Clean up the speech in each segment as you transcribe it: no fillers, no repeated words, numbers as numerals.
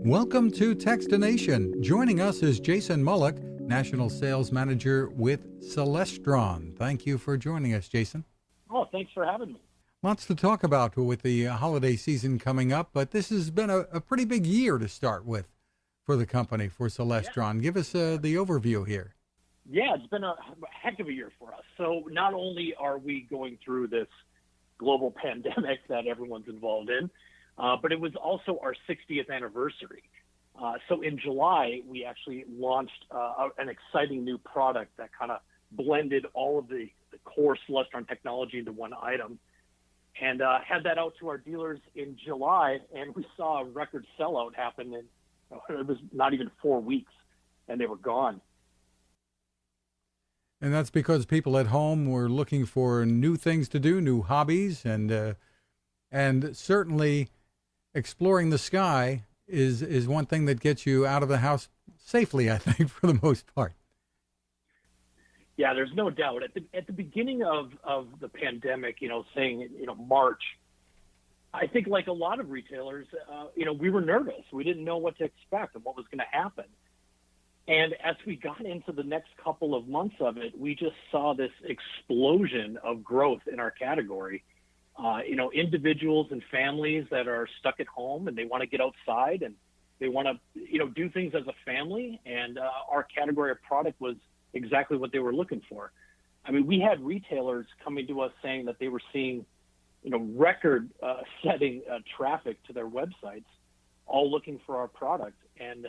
Welcome to Textination. Joining us is Jason Mullock, National Sales Manager with Celestron. Thank you for joining us, Jason. Oh, thanks for having me. Lots to talk about with the holiday season coming up, but this has been a pretty big year to start with for the company, for Celestron. Yeah. Give us the overview here. Yeah, it's been a heck of a year for us. So not only are we going through this global pandemic that everyone's involved in, but it was also our 60th anniversary. So in July, we actually launched an exciting new product that kind of blended all of the core Celestron technology into one item, and had that out to our dealers in July, and we saw a record sellout happen in, it was not even 4 weeks, and they were gone. And that's because people at home were looking for new things to do, new hobbies, and certainly exploring the sky is one thing that gets you out of the house safely, I think, for the most part. Yeah, there's no doubt. At the beginning of the pandemic, saying, March, I think like a lot of retailers, we were nervous. We didn't know what to expect and what was going to happen. And as we got into the next couple of months of it, we just saw this explosion of growth in our category. Individuals and families that are stuck at home and they want to get outside and they want to, do things as a family. And our category of product was exactly what they were looking for. I mean, we had retailers coming to us saying that they were seeing, record setting traffic to their websites, all looking for our product. And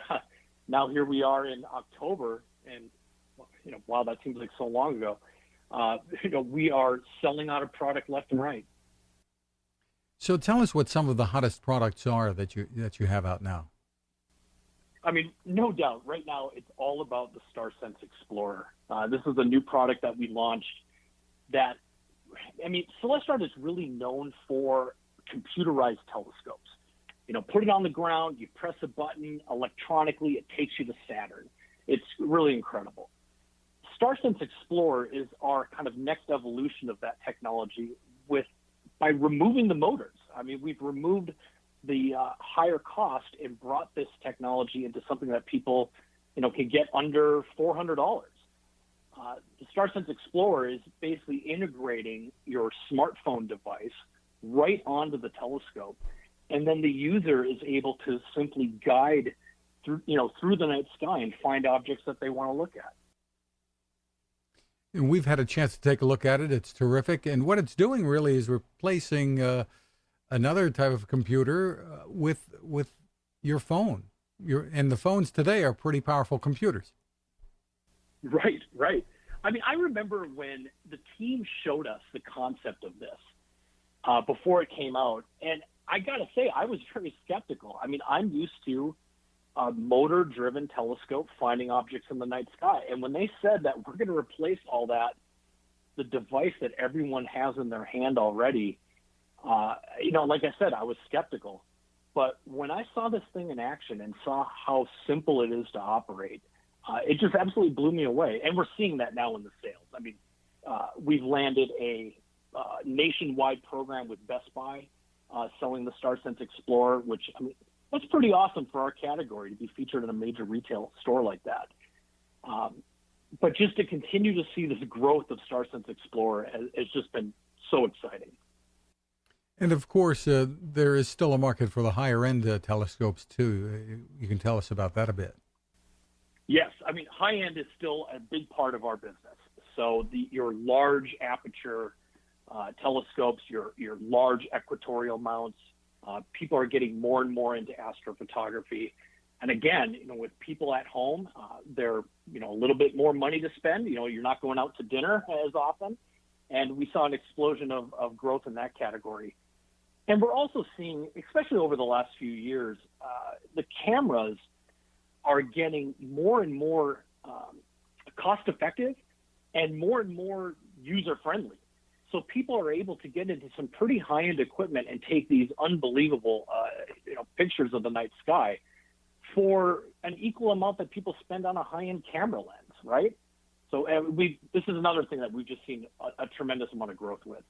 now here we are in October, and wow, that seems like so long ago. We are selling out of product left and right. So tell us what some of the hottest products are that you have out now. I mean, no doubt. Right now, it's all about the StarSense Explorer. This is a new product that we launched that, Celestron is really known for computerized telescopes. Put it on the ground, you press a button, electronically, it takes you to Saturn. It's really incredible. StarSense Explorer is our kind of next evolution of that technology by removing the motors. I mean, we've removed the higher cost and brought this technology into something that people, can get under $400. The StarSense Explorer is basically integrating your smartphone device right onto the telescope, and then the user is able to simply guide through the night sky and find objects that they want to look at. And we've had a chance to take a look at it. It's terrific. And what it's doing really is replacing another type of computer with your phone. And the phones today are pretty powerful computers. Right. I mean, I remember when the team showed us the concept of this before it came out. And I got to say, I was very skeptical. I mean, I'm used to a motor-driven telescope finding objects in the night sky. And when they said that we're going to replace all that, the device that everyone has in their hand already, like I said, I was skeptical. But when I saw this thing in action and saw how simple it is to operate, it just absolutely blew me away. And we're seeing that now in the sales. I mean, we've landed a nationwide program with Best Buy selling the StarSense Explorer, which, that's pretty awesome for our category to be featured in a major retail store like that. But just to continue to see this growth of StarSense Explorer has just been so exciting. And of course, there is still a market for the higher end telescopes too. You can tell us about that a bit. Yes, high end is still a big part of our business. So your large aperture telescopes, your large equatorial mounts, people are getting more and more into astrophotography. And again, with people at home, they're, a little bit more money to spend. You're not going out to dinner as often. And we saw an explosion of growth in that category. And we're also seeing, especially over the last few years, the cameras are getting more and more cost effective and more user friendly. So people are able to get into some pretty high-end equipment and take these unbelievable, pictures of the night sky for an equal amount that people spend on a high-end camera lens, right? So this is another thing that we've just seen a tremendous amount of growth with.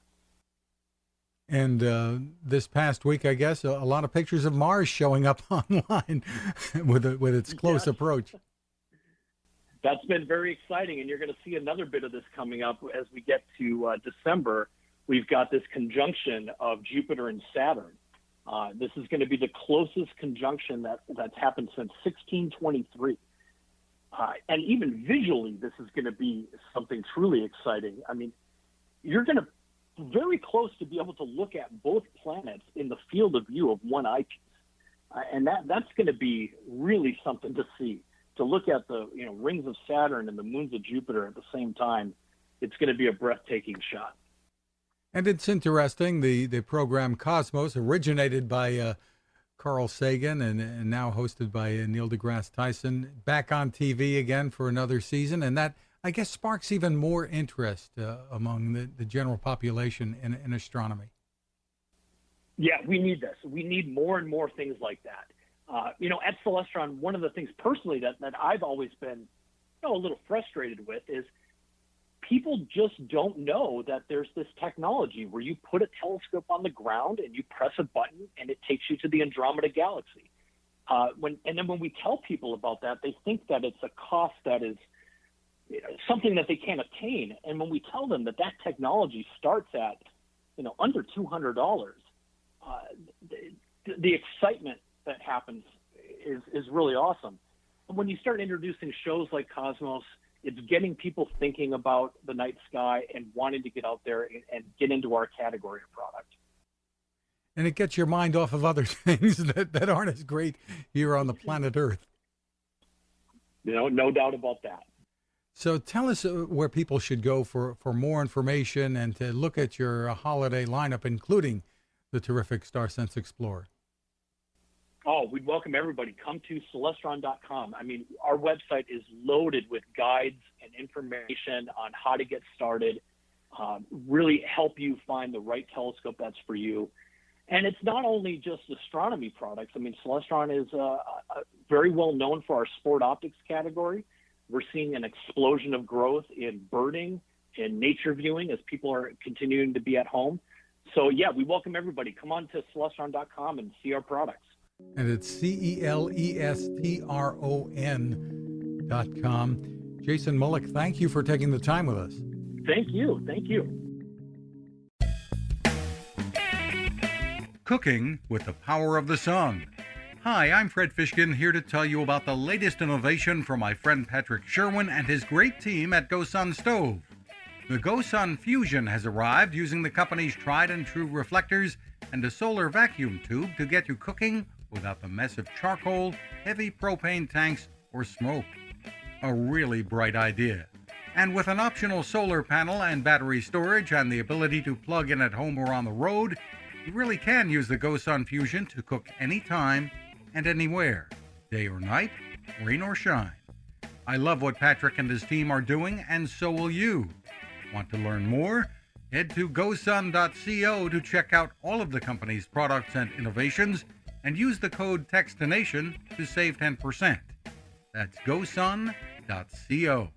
And this past week, I guess, a lot of pictures of Mars showing up online with its close approach. That's been very exciting, and you're going to see another bit of this coming up as we get to December. We've got this conjunction of Jupiter and Saturn. This is going to be the closest conjunction that's happened since 1623. And even visually, this is going to be something truly exciting. I mean, you're going to very close to be able to look at both planets in the field of view of one eyepiece. And that's going to be really something to see. To look at the rings of Saturn and the moons of Jupiter at the same time, it's going to be a breathtaking shot. And it's interesting, the program Cosmos, originated by Carl Sagan and now hosted by Neil deGrasse Tyson, back on TV again for another season. And that, I guess, sparks even more interest among the general population in astronomy. Yeah, we need this. We need more and more things like that. At Celestron, one of the things personally that I've always been a little frustrated with is people just don't know that there's this technology where you put a telescope on the ground and you press a button and it takes you to the Andromeda Galaxy. When we tell people about that, they think that it's a cost that is something that they can't attain. And when we tell them that technology starts at under $200, the excitement that happens is really awesome. And when you start introducing shows like Cosmos, it's getting people thinking about the night sky and wanting to get out there and get into our category of product. And it gets your mind off of other things that aren't as great here on the planet Earth. No doubt about that. So tell us where people should go for more information and to look at your holiday lineup, including the terrific StarSense Explorer. Oh, we'd welcome everybody. Come to Celestron.com. I mean, our website is loaded with guides and information on how to get started, really help you find the right telescope that's for you. And it's not only just astronomy products. I mean, Celestron is very well known for our sport optics category. We're seeing an explosion of growth in birding and nature viewing as people are continuing to be at home. So, yeah, we welcome everybody. Come on to Celestron.com and see our products. And it's CELESTRON.com. Jason Mullick, thank you for taking the time with us. Thank you. Thank you. Cooking with the power of the sun. Hi, I'm Fred Fishkin, here to tell you about the latest innovation from my friend Patrick Sherwin and his great team at GoSun Stove. The GoSun Fusion has arrived using the company's tried and true reflectors and a solar vacuum tube to get you cooking without the mess of charcoal, heavy propane tanks, or smoke. A really bright idea. And with an optional solar panel and battery storage and the ability to plug in at home or on the road, you really can use the GoSun Fusion to cook anytime and anywhere, day or night, rain or shine. I love what Patrick and his team are doing, and so will you. Want to learn more? Head to gosun.co to check out all of the company's products and innovations, and use the code TEXTINATION to save 10%. That's gosun.co.